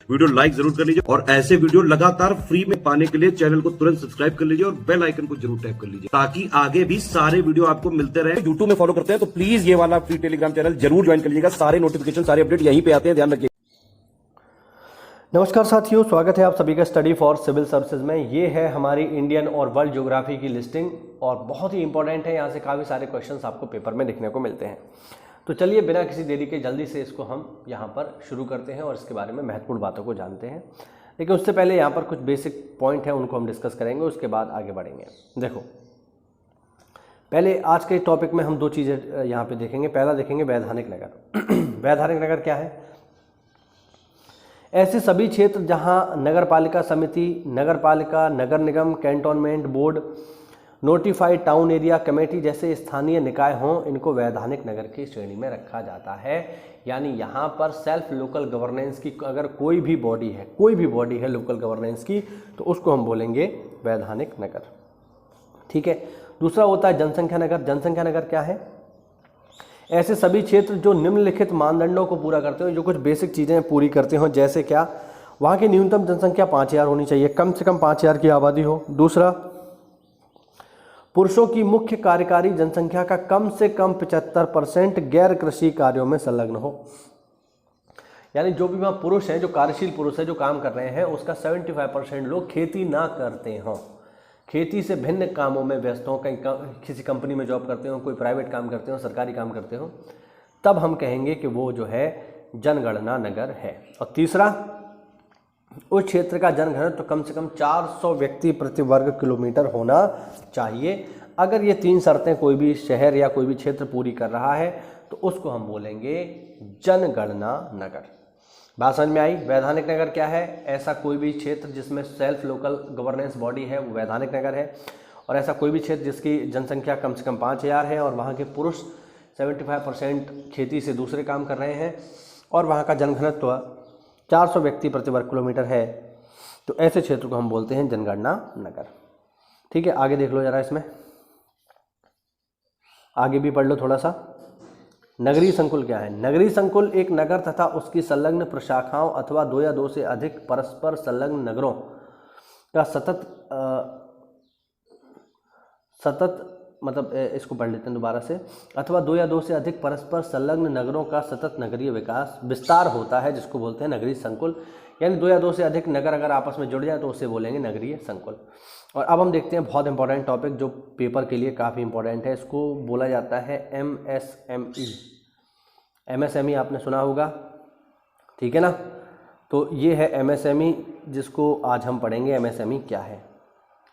Video like जरूर कर लीजिए और ऐसे वीडियो लगातार फ्री में पाने के लिए चैनल को तुरंत सब्सक्राइब कर लीजिए और बेल आइकन को जरूर टैप कर लीजिए ताकि आगे भी सारे वीडियो आपको मिलते रहे। यूट्यूब में फॉलो करते हैं तो प्लीज ये वाला फ्री टेलीग्राम चैनल जरूर ज्वाइन कर लीजिएगा। सारे नोटिफिकेशन सारे अपडेट यहीं पे आते हैं, ध्यान रखिए। नमस्कार साथियों, स्वागत है आप सभी का स्टडी फॉर सिविल सर्विसेज में। ये है हमारी इंडियन और वर्ल्ड ज्योग्राफी की लिस्टिंग और बहुत ही इंपॉर्टेंट है। यहाँ से काफ़ी सारे क्वेश्चंस आपको पेपर में देखने को मिलते हैं। तो चलिए बिना किसी देरी के जल्दी से इसको हम यहाँ पर शुरू करते हैं और इसके बारे में महत्वपूर्ण बातों को जानते हैं। लेकिन उससे पहले यहाँ पर कुछ बेसिक पॉइंट है, उनको हम डिस्कस करेंगे, उसके बाद आगे बढ़ेंगे। देखो, पहले आज के टॉपिक में हम दो चीज़ें यहाँ पे देखेंगे। पहला देखेंगे वैधानिक नगर। वैधानिक नगर क्या है? ऐसे सभी क्षेत्र जहां नगरपालिका समिति, नगरपालिका, नगर निगम, cantonment board, notified town area committee जैसे स्थानीय निकाय हों, इनको वैधानिक नगर की श्रेणी में रखा जाता है। यानी यहाँ पर सेल्फ लोकल गवर्नेंस की अगर कोई भी बॉडी है लोकल गवर्नेंस की, तो उसको हम बोलेंगे वैधानिक नगर। ठीक है। दूसरा होता है जनसंख्या नगर। जनसंख्या नगर क्या है? ऐसे सभी क्षेत्र जो निम्नलिखित मानदंडों को पूरा करते हो, जो कुछ बेसिक चीज़ें पूरी करते हो, जैसे क्या? वहाँ की न्यूनतम जनसंख्या 5000 होनी चाहिए, कम से कम 5000 की आबादी हो। दूसरा, पुरुषों की मुख्य कार्यकारी जनसंख्या का कम से कम 75% गैर कृषि कार्यों में संलग्न हो। यानी जो भी वहाँ पुरुष हैं, जो कार्यशील पुरुष है, जो काम कर रहे हैं, उसका 75% लोग खेती ना करते हों, खेती से भिन्न कामों में व्यस्त हों, कहीं किसी कंपनी में जॉब करते हो, कोई प्राइवेट काम करते हो, सरकारी काम करते हो, तब हम कहेंगे कि वो जो है जनगणना नगर है। और तीसरा, उस क्षेत्र का जनघनत्व तो कम से कम 400 व्यक्ति प्रति वर्ग किलोमीटर होना चाहिए। अगर ये तीन शर्तें कोई भी शहर या कोई भी क्षेत्र पूरी कर रहा है तो उसको हम बोलेंगे जनगणना नगर। बात समझ में आई? वैधानिक नगर क्या है? ऐसा कोई भी क्षेत्र जिसमें सेल्फ लोकल गवर्नेंस बॉडी है, वो वैधानिक नगर है। और ऐसा कोई भी क्षेत्र जिसकी जनसंख्या कम से कम 5000 है और वहाँ के पुरुष 75% खेती से दूसरे काम कर रहे हैं और वहाँ का जनघनत्व 400 व्यक्ति प्रति वर्ग किलोमीटर है, तो ऐसे क्षेत्र को हम बोलते हैं जनगणना नगर। ठीक है, आगे देख लो जरा, इसमें आगे भी पढ़ लो थोड़ा सा। नगरीय संकुल क्या है? नगरीय संकुल एक नगर तथा उसकी संलग्न प्रशाखाओं अथवा दो या दो से अधिक परस्पर संलग्न नगरों का मतलब इसको पढ़ लेते हैं दोबारा से। अथवा दो या दो से अधिक परस्पर संलग्न नगरों का सतत नगरीय विस्तार होता है, जिसको बोलते हैं नगरीय संकुल। यानी दो या दो से अधिक नगर अगर आपस में जुड़ जाए तो उसे बोलेंगे नगरीय संकुल। और अब हम देखते हैं बहुत इंपॉर्टेंट टॉपिक जो पेपर के लिए काफ़ी इंपॉर्टेंट है। इसको बोला जाता है MSME। MSME आपने सुना होगा, ठीक है ना? तो ये है MSME, जिसको आज हम पढ़ेंगे। MSME क्या है?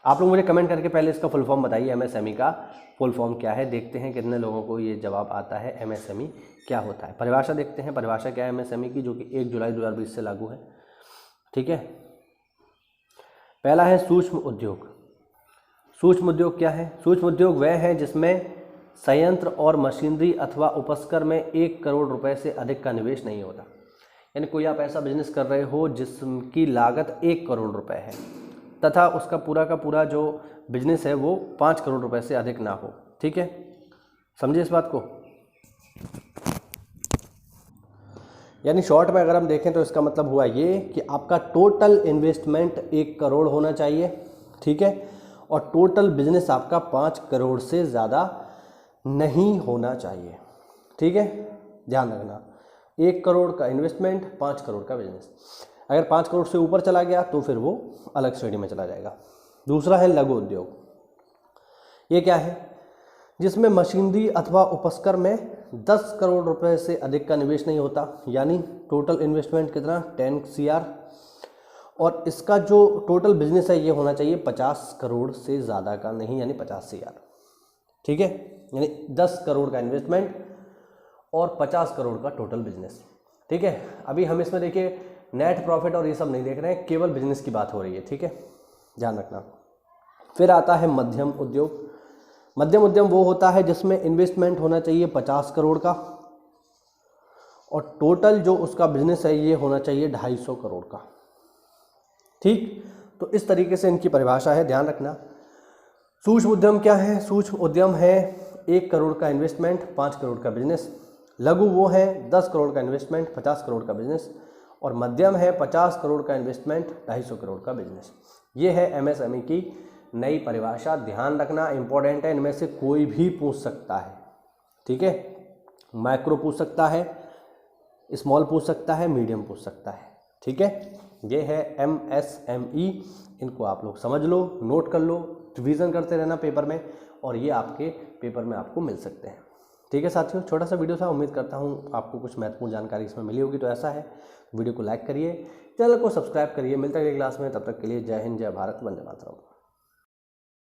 आप लोग मुझे कमेंट करके पहले इसका फुल फॉर्म बताइए, MSME का फुल फॉर्म क्या है। देखते हैं कितने लोगों को ये जवाब आता है MSME क्या होता है। परिभाषा देखते हैं, परिभाषा क्या है MSME की, जो कि 1 जुलाई 2020 से लागू है। ठीक है। पहला है सूक्ष्म उद्योग। सूक्ष्म उद्योग क्या है? सूक्ष्म उद्योग वह है जिसमें संयंत्र और मशीनरी अथवा उपस्कर में 1 करोड़ रुपए से अधिक का निवेश नहीं होता। यानी कोई आप ऐसा बिजनेस कर रहे हो जिसकी लागत 1 करोड़ रुपए है तथा उसका पूरा का पूरा जो बिजनेस है वो 5 करोड़ रुपए से अधिक ना हो। ठीक है, समझिए इस बात को। यानी शॉर्ट में अगर हम देखें तो इसका मतलब हुआ ये कि आपका टोटल इन्वेस्टमेंट 1 करोड़ होना चाहिए। ठीक है, और टोटल बिजनेस आपका 5 करोड़ से ज़्यादा नहीं होना चाहिए। ठीक है, ध्यान रखना, 1 करोड़ का इन्वेस्टमेंट, 5 करोड़ का बिजनेस। अगर 5 करोड़ से ऊपर चला गया तो फिर वो अलग श्रेणी में चला जाएगा। दूसरा है लघु उद्योग। ये क्या है? जिसमें मशीनरी अथवा उपस्कर में 10 करोड़ रुपए से अधिक का निवेश नहीं होता। यानी टोटल इन्वेस्टमेंट कितना? 10 CR। और इसका जो टोटल बिजनेस है ये होना चाहिए 50 करोड़ से ज़्यादा का नहीं, यानी 50 CR। ठीक है, यानी 10 करोड़ का इन्वेस्टमेंट और 50 करोड़ का टोटल बिजनेस। ठीक है, अभी हम इसमें देखिए नेट प्रॉफिट और ये सब नहीं देख रहे हैं, केवल बिजनेस की बात हो रही है। ठीक है, ध्यान रखना। फिर आता है मध्यम उद्योग। मध्यम उद्यम वो होता है जिसमें इन्वेस्टमेंट होना चाहिए 50 करोड़ का और टोटल जो उसका बिजनेस है ये होना चाहिए 250 करोड़ का। ठीक, तो इस तरीके से इनकी परिभाषा है, ध्यान रखना। सूक्ष्म उद्यम क्या है? सूक्ष्म उद्यम है 1 करोड़ का इन्वेस्टमेंट, 5 करोड़ का बिजनेस। लघु वो है 10 करोड़ का इन्वेस्टमेंट, 50 करोड़ का बिजनेस। और मध्यम है 50 करोड़ का इन्वेस्टमेंट, 250 करोड़ का बिजनेस। ये है एमएसएमई की नई परिभाषा। ध्यान रखना इंपॉर्टेंट है, इनमें से कोई भी पूछ सकता है, ठीक है। माइक्रो पूछ सकता है, स्मॉल पूछ सकता है, मीडियम पूछ सकता है, ठीक है। ये है एमएसएमई, इनको आप लोग समझ लो, नोट कर लो, रिवीजन करते रहना पेपर में, और ये आपके पेपर में आपको मिल सकते हैं, ठीक है साथियों। छोटा सा वीडियो था, उम्मीद करता हूँ आपको कुछ महत्वपूर्ण जानकारी इसमें मिली होगी। तो ऐसा है, वीडियो को लाइक करिए, चैनल को सब्सक्राइब करिए। मिलते हैं अगली क्लास में, तब तक के लिए जय हिंद, जय भारत, वंदे मातरम।